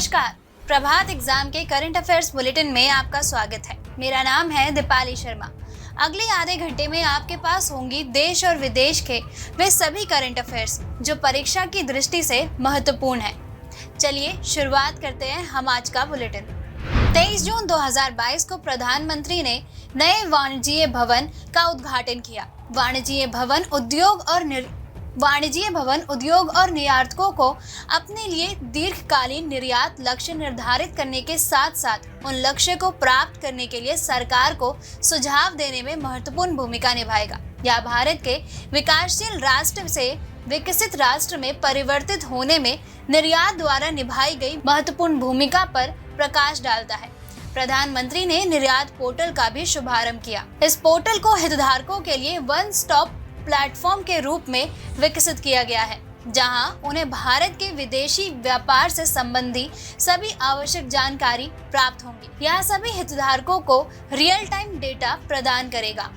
नमस्कार, प्रभात एग्जाम के current affairs bulletin में आपका स्वागत है। मेरा नाम है दीपाली शर्मा। अगले आधे घंटे में आपके पास होंगी देश और विदेश के वे सभी करंट अफेयर्स जो परीक्षा की दृष्टि से महत्वपूर्ण है। चलिए शुरुआत करते हैं हम आज का बुलेटिन। 23 जून 2022 को प्रधानमंत्री ने नए वाणिज्य भवन का उद्घाटन किया। वाणिज्य भवन उद्योग और निर्यातकों को अपने लिए दीर्घकालीन निर्यात लक्ष्य निर्धारित करने के साथ साथ उन लक्ष्य को प्राप्त करने के लिए सरकार को सुझाव देने में महत्वपूर्ण भूमिका निभाएगा। यह भारत के विकासशील राष्ट्र से विकसित राष्ट्र में परिवर्तित होने में निर्यात द्वारा निभाई गई महत्वपूर्ण भूमिका पर प्रकाश डालता है। प्रधानमंत्री ने निर्यात पोर्टल का भी शुभारंभ किया। इस पोर्टल को हितधारकों के लिए वन स्टॉप प्लेटफॉर्म के रूप में विकसित किया गया है, जहां उन्हें भारत के विदेशी व्यापार से संबंधी सभी आवश्यक जानकारी प्राप्त होंगी। यह सभी हितधारकों को रियल टाइम डेटा प्रदान करेगा।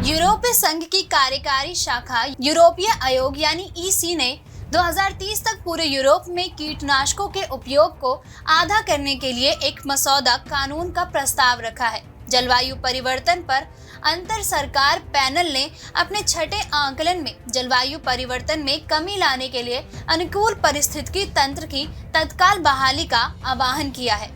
यूरोपीय संघ की कार्यकारी शाखा यूरोपीय आयोग यानी ईसी ने 2030 तक पूरे यूरोप में कीटनाशकों के उपयोग को आधा करने के लिए एक मसौदा कानून का प्रस्ताव रखा है। जलवायु परिवर्तन पर अंतर सरकार पैनल ने अपने छठे आकलन में जलवायु परिवर्तन में कमी लाने के लिए अनुकूल पारिस्थितिकी तंत्र की तत्काल बहाली का आह्वान किया है।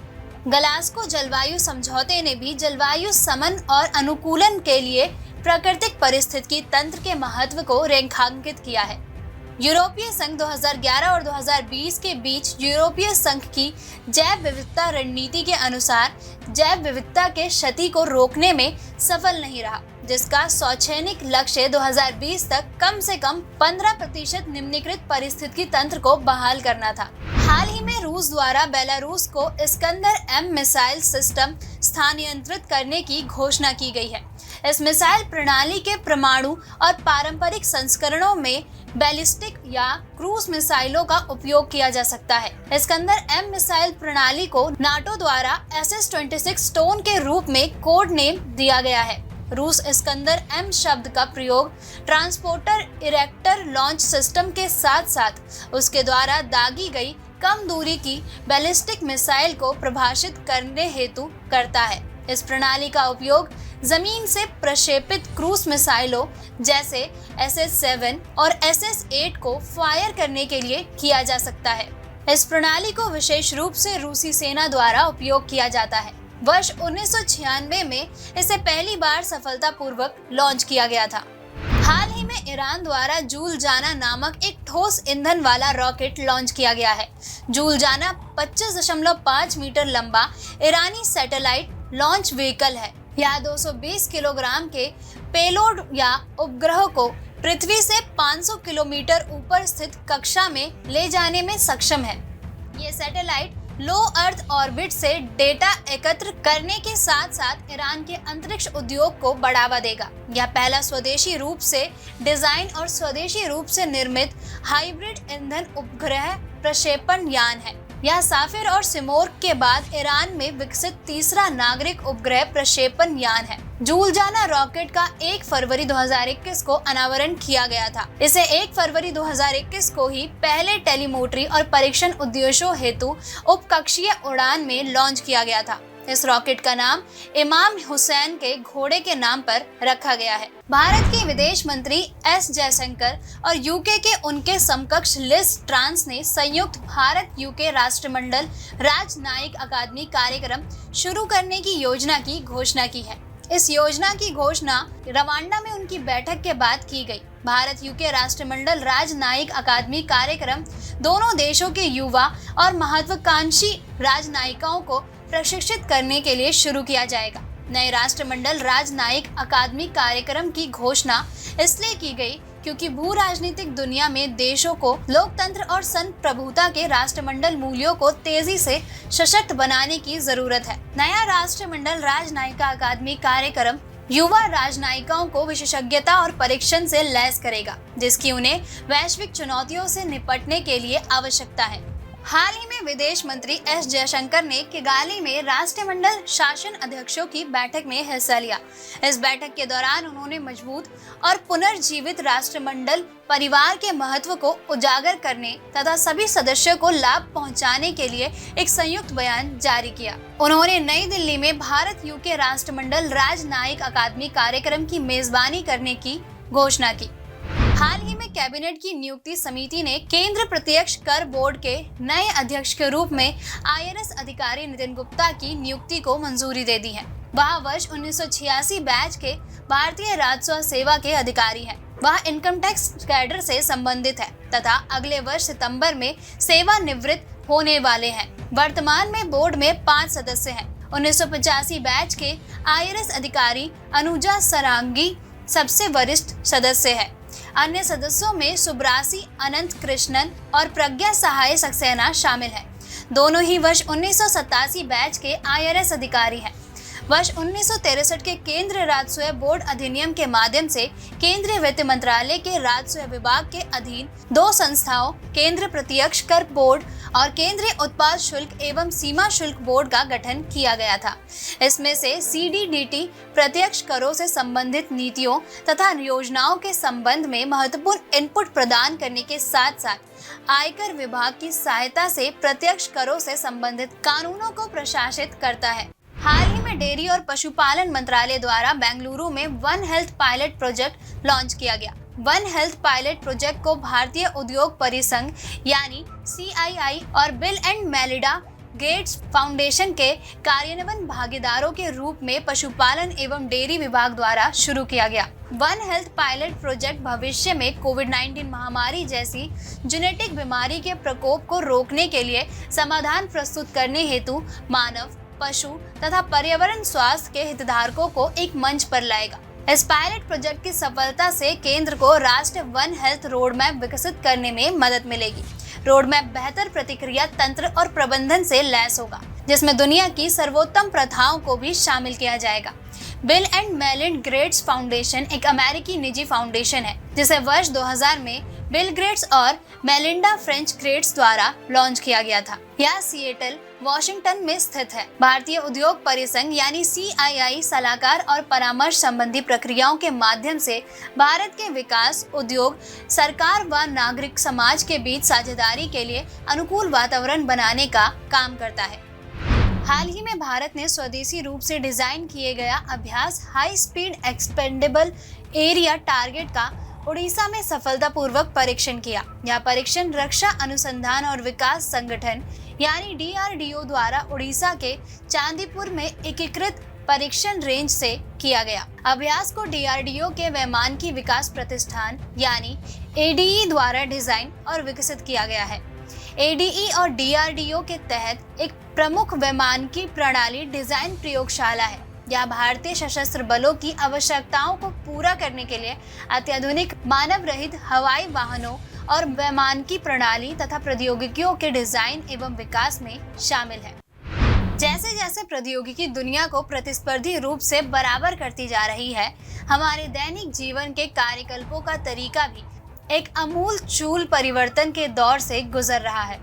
ग्लासगो जलवायु समझौते ने भी जलवायु समन और अनुकूलन के लिए प्राकृतिक पारिस्थितिकी तंत्र के महत्व को रेखांकित किया है। यूरोपीय संघ 2011 और 2020 के बीच यूरोपीय संघ की जैव विविधता रणनीति के अनुसार जैव विविधता के क्षति को रोकने में सफल नहीं रहा, जिसका शैक्षणिक लक्ष्य 2020 तक कम से कम 15% निम्नीकृत पारिस्थितिकी तंत्र को बहाल करना था। हाल ही में रूस द्वारा बेलारूस को इस्कंदर-M मिसाइल सिस्टम स्थानांतरित करने की घोषणा की गई है। इस मिसाइल प्रणाली के परमाणु और पारंपरिक संस्करणों में बैलिस्टिक या क्रूज मिसाइलों का उपयोग किया जा सकता है। इस्कंदर-M मिसाइल प्रणाली को नाटो द्वारा SS-26 स्टोन के रूप में कोड नेम दिया गया है। रूस इस्कंदर-M शब्द का प्रयोग ट्रांसपोर्टर इरेक्टर लॉन्च सिस्टम के साथ साथ उसके द्वारा दागी गई कम दूरी की बैलिस्टिक मिसाइल को परिभाषित करने हेतु करता है। इस प्रणाली का उपयोग जमीन से प्रक्षेपित क्रूज मिसाइलों जैसे SS-7 और SS-8 को फायर करने के लिए किया जा सकता है। इस प्रणाली को विशेष रूप से रूसी सेना द्वारा उपयोग किया जाता है। वर्ष 1996 में इसे पहली बार सफलतापूर्वक लॉन्च किया गया था। हाल ही में ईरान द्वारा जूल जाना नामक एक ठोस ईंधन वाला रॉकेट लॉन्च किया गया है। जूल जाना 25.5 मीटर लंबा ईरानी सैटेलाइट लॉन्च व्हीकल है। यह 220 किलोग्राम के पेलोड या उपग्रह को पृथ्वी से 500 किलोमीटर ऊपर स्थित कक्षा में ले जाने में सक्षम है। ये सैटेलाइट लो अर्थ ऑर्बिट से डेटा एकत्र करने के साथ साथ ईरान के अंतरिक्ष उद्योग को बढ़ावा देगा। यह पहला स्वदेशी रूप से डिजाइन और स्वदेशी रूप से निर्मित हाइब्रिड ईंधन उपग्रह प्रक्षेपण यान है। यह साफिर और सिमोर्ग के बाद ईरान में विकसित तीसरा नागरिक उपग्रह प्रक्षेपण यान है। जूल जाना रॉकेट का 1 फरवरी 2021 को अनावरण किया गया था। इसे 1 फरवरी 2021 को ही पहले टेलीमोटरी और परीक्षण उद्देश्यों हेतु उपकक्षीय उड़ान में लॉन्च किया गया था। इस रॉकेट का नाम इमाम हुसैन के घोड़े के नाम पर रखा गया है। भारत के विदेश मंत्री एस जयशंकर और यूके के उनके समकक्ष लिज ट्रांस ने संयुक्त भारत यूके राष्ट्रमंडल राजनयिक अकादमी कार्यक्रम शुरू करने की योजना की घोषणा की है। इस योजना की घोषणा रवांडा में उनकी बैठक के बाद की गई। भारत यूके राष्ट्रमंडल राजनयिक अकादमी कार्यक्रम दोनों देशों के युवा और महत्वाकांक्षी राजनयिकों को प्रशिक्षित करने के लिए शुरू किया जाएगा। नए राष्ट्रमंडल राजनयिक अकादमी कार्यक्रम की घोषणा इसलिए की गई क्योंकि भू राजनीतिक दुनिया में देशों को लोकतंत्र और संप्रभुता के राष्ट्रमंडल मूल्यों को तेजी से सशक्त बनाने की जरूरत है। नया राष्ट्रमंडल राजनयिक अकादमी कार्यक्रम युवा राजनयिकों को विशेषज्ञता और परीक्षण से लैस करेगा, जिसकी उन्हें वैश्विक चुनौतियों से निपटने के लिए आवश्यकता है। हाल ही में विदेश मंत्री एस जयशंकर ने किगाली में राष्ट्रमंडल शासन अध्यक्षों की बैठक में हिस्सा लिया। इस बैठक के दौरान उन्होंने मजबूत और पुनर्जीवित राष्ट्रमंडल परिवार के महत्व को उजागर करने तथा सभी सदस्यों को लाभ पहुंचाने के लिए एक संयुक्त बयान जारी किया। उन्होंने नई दिल्ली में भारत यूके राष्ट्रमंडल राजनयिक अकादमी कार्यक्रम की मेजबानी करने की घोषणा की। हाल ही में कैबिनेट की नियुक्ति समिति ने केंद्र प्रत्यक्ष कर बोर्ड के नए अध्यक्ष के रूप में IRS अधिकारी नितिन गुप्ता की नियुक्ति को मंजूरी दे दी है। वह वर्ष 1986 बैच के भारतीय राजस्व सेवा के अधिकारी हैं। वह इनकम टैक्स कैडर से संबंधित है तथा अगले वर्ष सितंबर में सेवानिवृत्त होने वाले हैं। वर्तमान में बोर्ड में 5 सदस्य हैं। 1985 बैच के IRS अधिकारी अनुजा सरांगी सबसे वरिष्ठ सदस्य है। अन्य सदस्यों में सुब्रासी अनंत कृष्णन और प्रज्ञा सहाय सक्सेना शामिल हैं। दोनों ही वर्ष 1987 बैच के IRS अधिकारी हैं। वर्ष 1963 के केंद्रीय राजस्व बोर्ड अधिनियम के माध्यम से केंद्रीय वित्त मंत्रालय के राजस्व विभाग के अधीन 2 संस्थाओं केंद्रीय प्रत्यक्ष कर बोर्ड और केंद्रीय उत्पाद शुल्क एवं सीमा शुल्क बोर्ड का गठन किया गया था। इसमें से CDDT प्रत्यक्ष करों से संबंधित नीतियों तथा योजनाओं के संबंध में महत्वपूर्ण इनपुट प्रदान करने के साथ साथ आयकर विभाग की सहायता से प्रत्यक्ष करों से संबंधित कानूनों को प्रशासित करता है। हाल ही में डेयरी और पशुपालन मंत्रालय द्वारा बेंगलुरु में one health pilot project launch किया गया। वन हेल्थ पायलट प्रोजेक्ट को भारतीय उद्योग परिसंघ यानी CII और bill and Melinda Gates foundation के कार्यान्वयन भागीदारों के रूप में पशुपालन एवं डेयरी विभाग द्वारा शुरू किया गया। वन हेल्थ पायलट प्रोजेक्ट भविष्य में कोविड-19 महामारी जैसी जेनेटिक बीमारी के प्रकोप को रोकने के लिए समाधान प्रस्तुत करने हेतु मानव, पशु तथा पर्यावरण स्वास्थ्य के हितधारकों को एक मंच पर लाएगा। इस पायलट प्रोजेक्ट की सफलता से केंद्र को राष्ट्रीय वन हेल्थ रोड मैप विकसित करने में मदद मिलेगी। रोड मैप बेहतर प्रतिक्रिया तंत्र और प्रबंधन से लैस होगा, जिसमें दुनिया की सर्वोत्तम प्रथाओं को भी शामिल किया जाएगा। Bill and Melinda Gates foundation एक अमेरिकी निजी फाउंडेशन है, जिसे वर्ष 2000 में बिल गेट्स और मेलिंडा फ्रेंच गेट्स द्वारा लॉन्च किया गया था। यह सिएटल, वॉशिंगटन में स्थित है। भारतीय उद्योग परिसंघ यानी CII सलाहकार और परामर्श संबंधी प्रक्रियाओं के माध्यम से भारत के विकास, उद्योग, सरकार व नागरिक समाज के बीच साझेदारी के लिए अनुकूल वातावरण बनाने का काम करता है। हाल ही में भारत ने स्वदेशी रूप से डिजाइन किए गया Abhyas high speed expendable aerial target का उड़ीसा में सफलतापूर्वक परीक्षण किया। यह परीक्षण रक्षा अनुसंधान और विकास संगठन यानी DRDO द्वारा उड़ीसा के चांदीपुर में एकीकृत परीक्षण रेंज से किया गया। अभ्यास को DRDO के वैमानिकी विकास प्रतिष्ठान यानी ADE द्वारा डिजाइन और विकसित किया गया है। ADE और DRDO के तहत एक प्रमुख वैमानिकी प्रणाली डिजाइन प्रयोगशाला है। यह भारतीय सशस्त्र बलों की आवश्यकताओं को पूरा करने के लिए अत्याधुनिक मानव रहित हवाई वाहनों और वैमानिकी प्रणाली तथा प्रौद्योगिकियों के डिजाइन एवं विकास में शामिल है। जैसे जैसे प्रौद्योगिकी दुनिया को प्रतिस्पर्धी रूप से बराबर करती जा रही है, हमारे दैनिक जीवन के कार्यकल्पों का तरीका भी एक आमूल-चूल परिवर्तन के दौर से गुजर रहा है।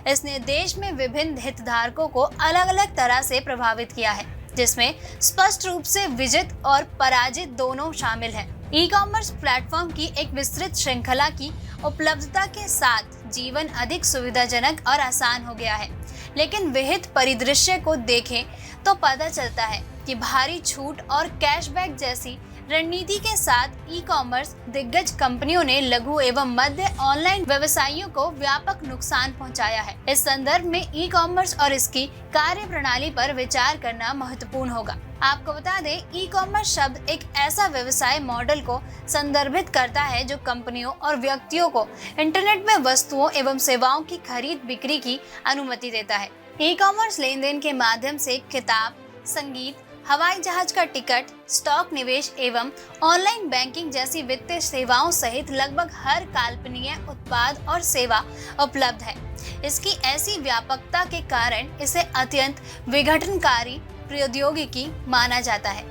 इसने देश में विभिन्न हितधारकों को अलग अलग तरह से प्रभावित किया है, जिसमें स्पष्ट रूप से विजित और पराजित दोनों शामिल हैं। ई-कॉमर्स प्लेटफॉर्म की एक विस्तृत श्रृंखला की उपलब्धता के साथ जीवन अधिक सुविधाजनक और आसान हो गया है, लेकिन विहित परिदृश्य को देखें तो पता चलता है कि भारी छूट और कैशबैक जैसी रणनीति के साथ ई-कॉमर्स दिग्गज कंपनियों ने लघु एवं मध्य ऑनलाइन व्यवसायियों को व्यापक नुकसान पहुंचाया है। इस संदर्भ में ई-कॉमर्स और इसकी कार्य प्रणाली पर विचार करना महत्वपूर्ण होगा। आपको बता दें, ई-कॉमर्स शब्द एक ऐसा व्यवसाय मॉडल को संदर्भित करता है जो कंपनियों और व्यक्तियों को इंटरनेट में वस्तुओं एवं सेवाओं की खरीद बिक्री की अनुमति देता है। ई-कॉमर्स लेन देन के माध्यम से किताब, संगीत, हवाई जहाज का टिकट, स्टॉक निवेश एवं ऑनलाइन बैंकिंग जैसी वित्तीय सेवाओं सहित लगभग हर काल्पनीय उत्पाद और सेवा उपलब्ध है। इसकी ऐसी व्यापकता के कारण इसे अत्यंत विघटनकारी प्रौद्योगिकी माना जाता है।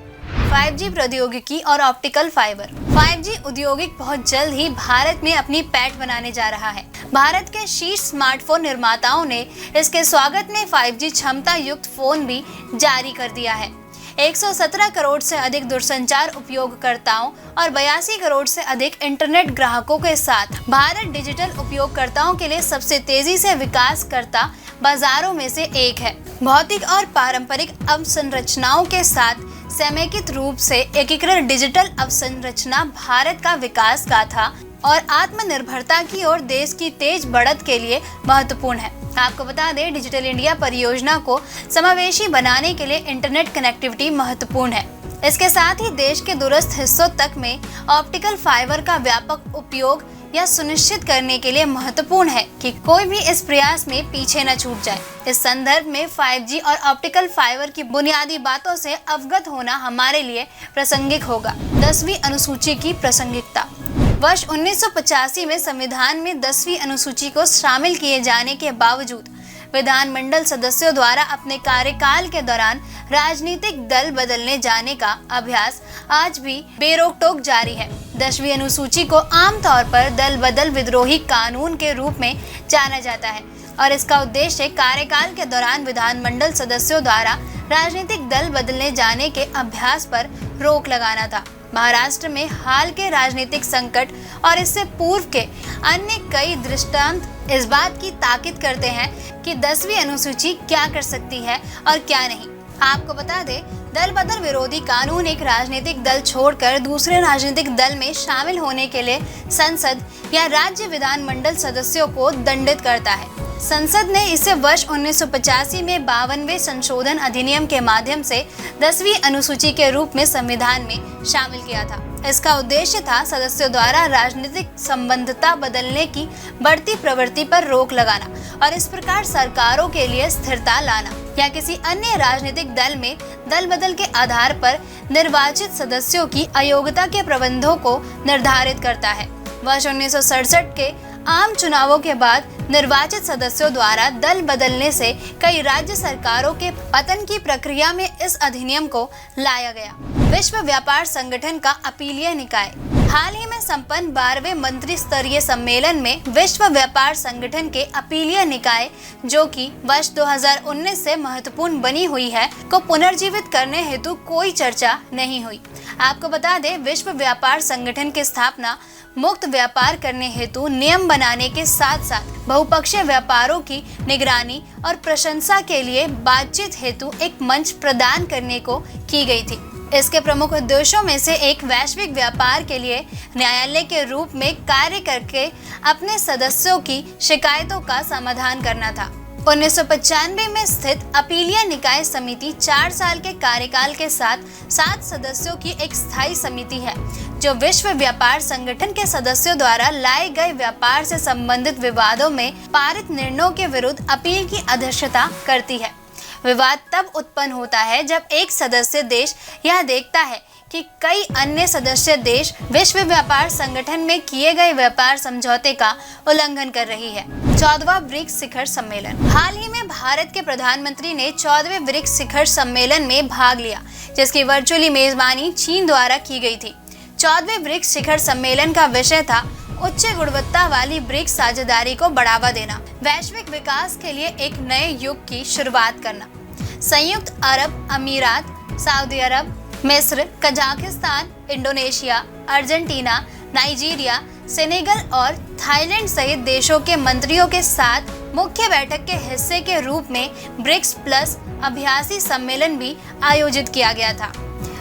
5G प्रौद्योगिकी और ऑप्टिकल फाइबर। 5G औद्योगिक बहुत जल्द ही भारत में अपनी पैठ बनाने जा रहा है। भारत के शीर्ष स्मार्टफोन निर्माताओं ने इसके स्वागत में 5G क्षमता युक्त फोन भी जारी कर दिया है। 117 करोड़ से अधिक दूरसंचार उपयोगकर्ताओं और 82 करोड़ से अधिक इंटरनेट ग्राहकों के साथ भारत डिजिटल उपयोगकर्ताओं के लिए सबसे तेजी से विकास करता बाजारों में से एक है। भौतिक और पारंपरिक अवसंरचनाओं के साथ समेकित रूप से एकीकृत डिजिटल अवसंरचना भारत का विकास गाथा और आत्मनिर्भरता की ओर देश की तेज बढ़त के लिए महत्वपूर्ण है। आपको बता दें, डिजिटल इंडिया परियोजना को समावेशी बनाने के लिए इंटरनेट कनेक्टिविटी महत्वपूर्ण है। इसके साथ ही देश के दूरस्थ हिस्सों तक में ऑप्टिकल फाइबर का व्यापक उपयोग यह सुनिश्चित करने के लिए महत्वपूर्ण है कि कोई भी इस प्रयास में पीछे न छूट जाए। इस संदर्भ में 5G और ऑप्टिकल फाइबर की बुनियादी बातों से अवगत होना हमारे लिए प्रासंगिक होगा। 10वीं अनुसूची की प्रासंगिकता। वर्ष 1985 में संविधान में 10वीं अनुसूची को शामिल किए जाने के बावजूद विधानमंडल सदस्यों द्वारा अपने कार्यकाल के दौरान राजनीतिक दल बदलने जाने का अभ्यास आज भी बेरोक-टोक जारी है। 10वीं अनुसूची को आमतौर पर दल बदल विद्रोही कानून के रूप में जाना जाता है और इसका उद्देश्य कार्यकाल के दौरान विधानमंडल सदस्यों द्वारा राजनीतिक दल बदलने जाने के अभ्यास पर रोक लगाना था। महाराष्ट्र में हाल के राजनीतिक संकट और इससे पूर्व के अन्य कई दृष्टांत इस बात की ताकीद करते हैं कि 10वीं अनुसूची क्या कर सकती है और क्या नहीं। आपको बता दें, दल बदल विरोधी कानून एक राजनीतिक दल छोड़कर दूसरे राजनीतिक दल में शामिल होने के लिए संसद या राज्य विधानमंडल सदस्यों को दंडित करता है। संसद ने इसे वर्ष 1985 में 52वें संशोधन अधिनियम के माध्यम से 10वीं अनुसूची के रूप में संविधान में शामिल किया था। इसका उद्देश्य था सदस्यों द्वारा राजनीतिक संबद्धता बदलने की बढ़ती प्रवृत्ति पर रोक लगाना और इस प्रकार सरकारों के लिए स्थिरता लाना या किसी अन्य राजनीतिक दल में दल बदल के आधार पर निर्वाचित सदस्यों की अयोग्यता के प्रबंधों को निर्धारित करता है। वर्ष 1967 के आम चुनावों के बाद निर्वाचित सदस्यों द्वारा दल बदलने से कई राज्य सरकारों के पतन की प्रक्रिया में इस अधिनियम को लाया गया। विश्व व्यापार संगठन का अपीलीय निकाय। हाल ही में संपन्न 12वें मंत्री स्तरीय सम्मेलन में विश्व व्यापार संगठन के अपीलीय निकाय, जो कि वर्ष 2019 से महत्वपूर्ण बनी हुई है, को पुनर्जीवित करने हेतु कोई चर्चा नहीं हुई। आपको बता दें, विश्व व्यापार संगठन की स्थापना मुक्त व्यापार करने हेतु नियम बनाने के साथ साथ बहुपक्षीय व्यापारों की निगरानी और प्रशंसा के लिए बातचीत हेतु एक मंच प्रदान करने को की गई थी। इसके प्रमुख उद्देश्यों में से एक वैश्विक व्यापार के लिए न्यायालय के रूप में कार्य करके अपने सदस्यों की शिकायतों का समाधान करना था। 1995 में स्थित अपीलीय निकाय समिति 4 साल के कार्यकाल के साथ 7 सदस्यों की एक स्थायी समिति है, जो विश्व व्यापार संगठन के सदस्यों द्वारा लाए गए व्यापार से संबंधित विवादों में पारित निर्णयों के विरुद्ध अपील की अध्यक्षता करती है। विवाद तब उत्पन्न होता है जब एक सदस्य देश यह देखता है कि कई अन्य सदस्य देश विश्व व्यापार संगठन में किए गए व्यापार समझौते का उल्लंघन कर रही है। 14वां ब्रिक्स शिखर सम्मेलन। हाल ही में भारत के प्रधानमंत्री ने 14वें ब्रिक्स शिखर सम्मेलन में भाग लिया, जिसकी वर्चुअली मेजबानी चीन द्वारा की गई थी। 14वें ब्रिक्स शिखर सम्मेलन का विषय था उच्च गुणवत्ता वाली ब्रिक्स साझेदारी को बढ़ावा देना, वैश्विक विकास के लिए एक नए युग की शुरुआत करना। संयुक्त अरब अमीरात, सऊदी अरब, मिस्र, Kazakhstan, Indonesia, Argentina, Nigeria, Senegal और थाईलैंड सहित देशों के मंत्रियों के साथ मुख्य बैठक के हिस्से के रूप में ब्रिक्स प्लस अभ्यासी सम्मेलन भी आयोजित किया गया था।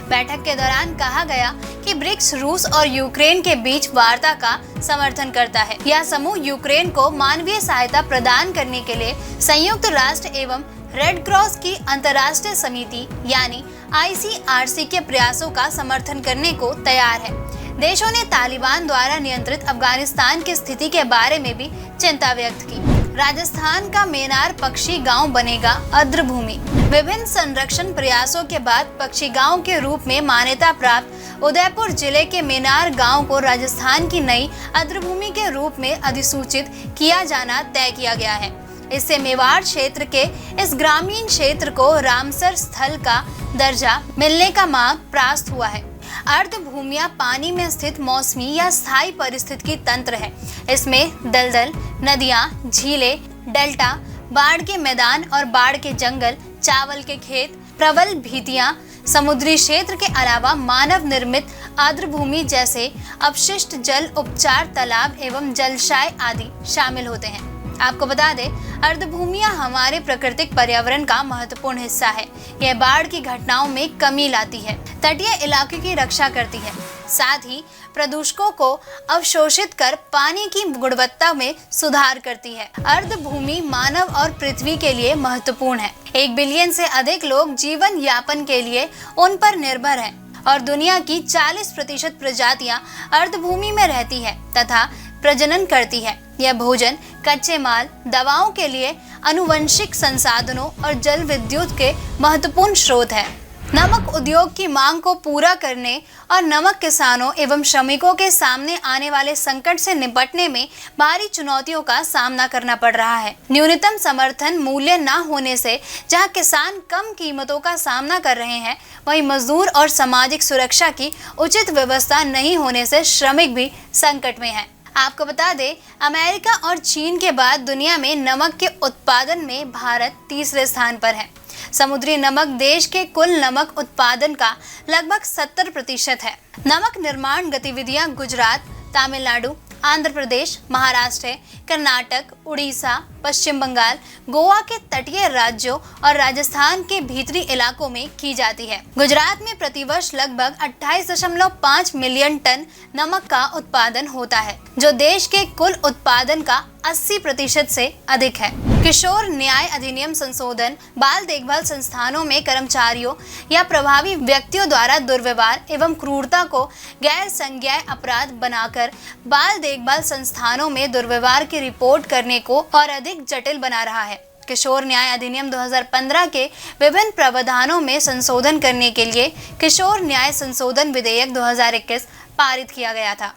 बैठक के दौरान कहा गया कि ब्रिक्स रूस और यूक्रेन के बीच वार्ता का समर्थन करता है। यह समूह यूक्रेन को मानवीय सहायता प्रदान करने के लिए संयुक्त राष्ट्र एवं रेड क्रॉस की अंतर्राष्ट्रीय समिति यानी ICRC के प्रयासों का समर्थन करने को तैयार है। देशों ने तालिबान द्वारा नियंत्रित अफगानिस्तान की स्थिति के बारे में भी चिंता व्यक्त की। राजस्थान का मेनार पक्षी गांव बनेगा आर्द्रभूमि। विभिन्न संरक्षण प्रयासों के बाद पक्षी गांव के रूप में मान्यता प्राप्त उदयपुर जिले के मेनार गांव को राजस्थान की नई आर्द्रभूमि के रूप में अधिसूचित किया जाना तय किया गया है। इससे मेवाड़ क्षेत्र के इस ग्रामीण क्षेत्र को रामसर स्थल का दर्जा मिलने का मांग प्राप्त हुआ है। अर्धभूमियां पानी में स्थित मौसमी या स्थायी पारिस्थितिकी तंत्र है। इसमें दलदल, नदियां, झीलें, डेल्टा, बाढ़ के मैदान और बाढ़ के जंगल, चावल के खेत, प्रबल भीतियां, समुद्री क्षेत्र के अलावा मानव निर्मित आर्द्रभूमि जैसे अपशिष्ट जल उपचार तालाब एवं जलाशय आदि शामिल होते हैं। आपको बता दें, अर्धभूमियां हमारे प्राकृतिक पर्यावरण का महत्वपूर्ण हिस्सा है। यह बाढ़ की घटनाओं में कमी लाती है, तटीय इलाकों की रक्षा करती है, साथ ही प्रदूषकों को अवशोषित कर पानी की गुणवत्ता में सुधार करती है। अर्धभूमि मानव और पृथ्वी के लिए महत्वपूर्ण है। 1 बिलियन से अधिक लोग जीवन यापन के लिए उन पर निर्भर हैं और दुनिया की 40% प्रजातियां अर्धभूमि में रहती है तथा प्रजनन करती है। यह भोजन, कच्चे माल, दवाओं के लिए आनुवंशिक संसाधनों और जल विद्युत के महत्वपूर्ण स्रोत है। नमक उद्योग की मांग को पूरा करने और नमक किसानों एवं श्रमिकों के सामने आने वाले संकट से निपटने में भारी चुनौतियों का सामना करना पड़ रहा है। न्यूनतम समर्थन मूल्य न होने से जहां किसान कम कीमतों का सामना कर रहे हैं, वहीं मजदूर और सामाजिक सुरक्षा की उचित व्यवस्था नहीं होने से श्रमिक भी संकट में हैं। आपको बता दें, अमेरिका और चीन के बाद दुनिया में नमक के उत्पादन में भारत तीसरे स्थान पर है। समुद्री नमक देश के कुल नमक उत्पादन का लगभग 70% है। नमक निर्माण गतिविधियां गुजरात, तमिलनाडु, आंध्र प्रदेश, महाराष्ट्र, कर्नाटक, उड़ीसा, पश्चिम बंगाल, गोवा के तटीय राज्यों और राजस्थान के भीतरी इलाकों में की जाती है। गुजरात में प्रतिवर्ष लगभग 28.5 मिलियन टन नमक का उत्पादन होता है, जो देश के कुल उत्पादन का 80% से अधिक है। किशोर न्याय अधिनियम संशोधन बाल देखभाल संस्थानों में कर्मचारियों या प्रभावी व्यक्तियों द्वारा दुर्व्यवहार एवं क्रूरता को गैर संज्ञेय अपराध बनाकर बाल देखभाल संस्थानों में दुर्व्यवहार की रिपोर्ट करने को और अधिक जटिल बना रहा है। किशोर न्याय अधिनियम 2015 के विभिन्न प्रावधानों में संशोधन करने के लिए किशोर न्याय संशोधन विधेयक 2021 पारित किया गया था।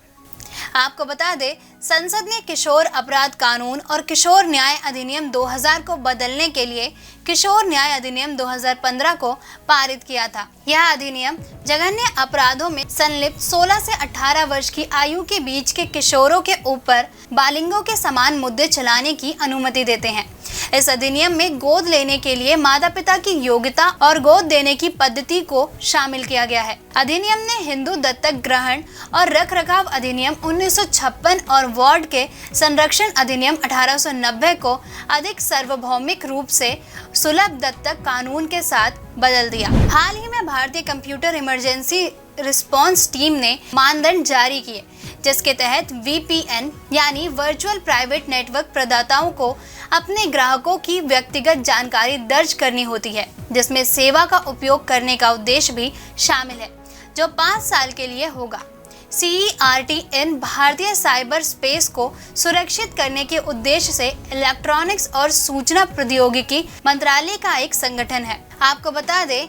आपको बता दें, संसद ने किशोर अपराध कानून और किशोर न्याय अधिनियम 2000 को बदलने के लिए किशोर न्याय अधिनियम 2015 को पारित किया था। यह अधिनियम जघन्य अपराधों में संलिप्त 16 से 18 वर्ष की आयु के बीच के किशोरों के ऊपर बालिगों के समान मुद्दे चलाने की अनुमति देते हैं। इस अधिनियम में गोद लेने के लिए माता पिता की योग्यता और गोद देने की पद्धति को शामिल किया गया है। अधिनियम ने हिंदू दत्तक ग्रहण और रखरखाव अधिनियम 1956 और वार्ड के संरक्षण अधिनियम 1890 को अधिक सार्वभौमिक रूप से सुलभ दत्तक कानून के साथ बदल दिया। हाल ही में भारतीय कंप्यूटर इमरजेंसी रिस्पांस टीम ने मानदंड जारी किए, जिसके तहत VPN यानी वर्चुअल प्राइवेट नेटवर्क प्रदाताओं को अपने ग्राहकों की व्यक्तिगत जानकारी दर्ज करनी होती है, जिसमें सेवा का उपयोग करने का उद्देश्य भी शामिल है, जो 5 साल के लिए होगा। CERT-in भारतीय साइबर स्पेस को सुरक्षित करने के उद्देश्य से इलेक्ट्रॉनिक्स और सूचना प्रौद्योगिकी मंत्रालय का एक संगठन है। आपको बता दें,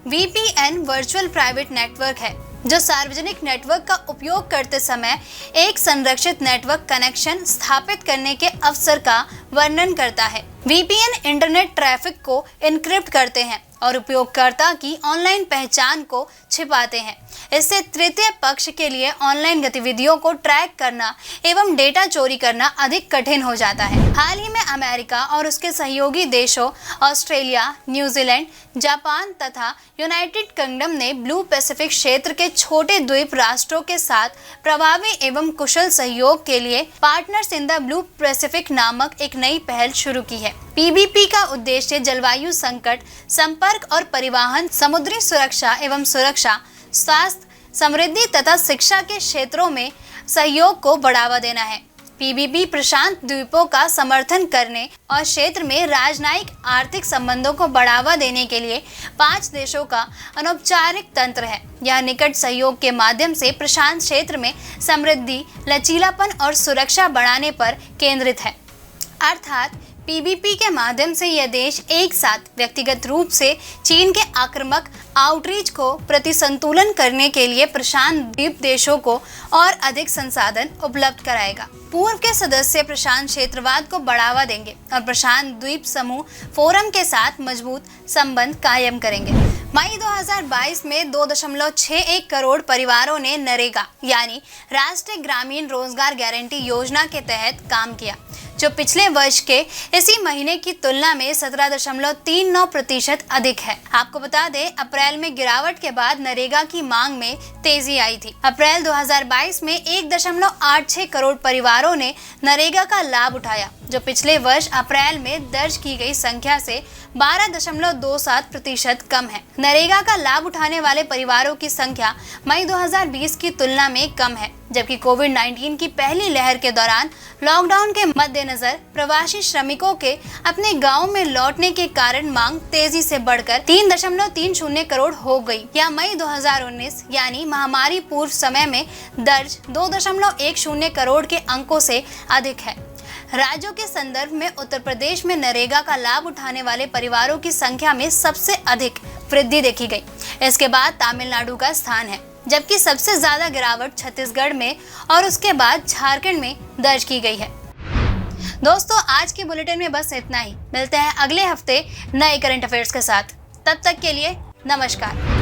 VPN वर्चुअल प्राइवेट नेटवर्क है, जो सार्वजनिक नेटवर्क का उपयोग करते समय एक संरक्षित नेटवर्क कनेक्शन स्थापित करने के अवसर का वर्णन करता है। VPN इंटरनेट ट्रैफिक को एन्क्रिप्ट करते हैं और उपयोगकर्ता की ऑनलाइन पहचान को छिपाते हैं। इससे तृतीय पक्ष के लिए ऑनलाइन गतिविधियों को ट्रैक करना एवं डेटा चोरी करना अधिक कठिन हो जाता है। हाल ही में अमेरिका और उसके सहयोगी देशों ऑस्ट्रेलिया, न्यूजीलैंड, जापान तथा यूनाइटेड किंगडम ने ब्लू पैसिफिक क्षेत्र के छोटे द्वीप राष्ट्रों के साथ प्रभावी एवं कुशल सहयोग के लिए partners in the blue Pacific नामक एक नई पहल शुरू की है। PBP का उद्देश्य जलवायु संकट, संपर्क और परिवहन, समुद्री सुरक्षा एवं सुरक्षा, स्वास्थ्य, समृद्धि तथा शिक्षा के क्षेत्रों में सहयोग को बढ़ावा देना है। PBP प्रशांत द्वीपों का समर्थन करने और क्षेत्र में राजनयिक आर्थिक संबंधों को बढ़ावा देने के लिए 5 देशों का अनौपचारिक तंत्र है। यह निकट सहयोग के माध्यम से प्रशांत क्षेत्र में समृद्धि, लचीलापन और सुरक्षा बढ़ाने पर केंद्रित है। अर्थात PBP के माध्यम से यह देश एक साथ व्यक्तिगत रूप से चीन के आक्रामक आउटरीच को प्रतिसंतुलन करने के लिए प्रशांत द्वीप देशों को और अधिक संसाधन उपलब्ध कराएगा। पूर्व के सदस्य प्रशांत क्षेत्रवाद को बढ़ावा देंगे और प्रशांत द्वीप समूह फोरम के साथ मजबूत संबंध कायम करेंगे। मई 2022 में 2.61 करोड़ परिवारों ने नरेगा यानी राष्ट्रीय ग्रामीण रोजगार गारंटी योजना के तहत काम किया, जो पिछले वर्ष के इसी महीने की तुलना में 17.39% अधिक है। आपको बता दें, अप्रैल में गिरावट के बाद नरेगा की मांग में तेजी आई थी। अप्रैल 2022 में 1.86 करोड़ परिवारों ने नरेगा का लाभ उठाया, जो पिछले वर्ष अप्रैल में दर्ज की गई संख्या से 12.27% कम है। नरेगा का लाभ उठाने वाले परिवारों की संख्या मई 2020 की तुलना में कम है, जबकि कोविड-19 की पहली लहर के दौरान लॉकडाउन के मद्देनजर प्रवासी श्रमिकों के अपने गांव में लौटने के कारण मांग तेजी से बढ़कर 3.30 करोड़ हो गई, या मई 2019 यानी महामारी पूर्व समय में दर्ज 2.10 करोड़ के अंकों से अधिक है। राज्यों के संदर्भ में उत्तर प्रदेश में नरेगा का लाभ उठाने वाले परिवारों की संख्या में सबसे अधिक वृद्धि देखी गई। इसके बाद तमिलनाडु का स्थान है, जबकि सबसे ज्यादा गिरावट छत्तीसगढ़ में और उसके बाद झारखंड में दर्ज की गई है। दोस्तों, आज के बुलेटिन में बस इतना ही। मिलते हैं अगले हफ्ते नए करंट अफेयर्स के साथ। तब तक के लिए नमस्कार।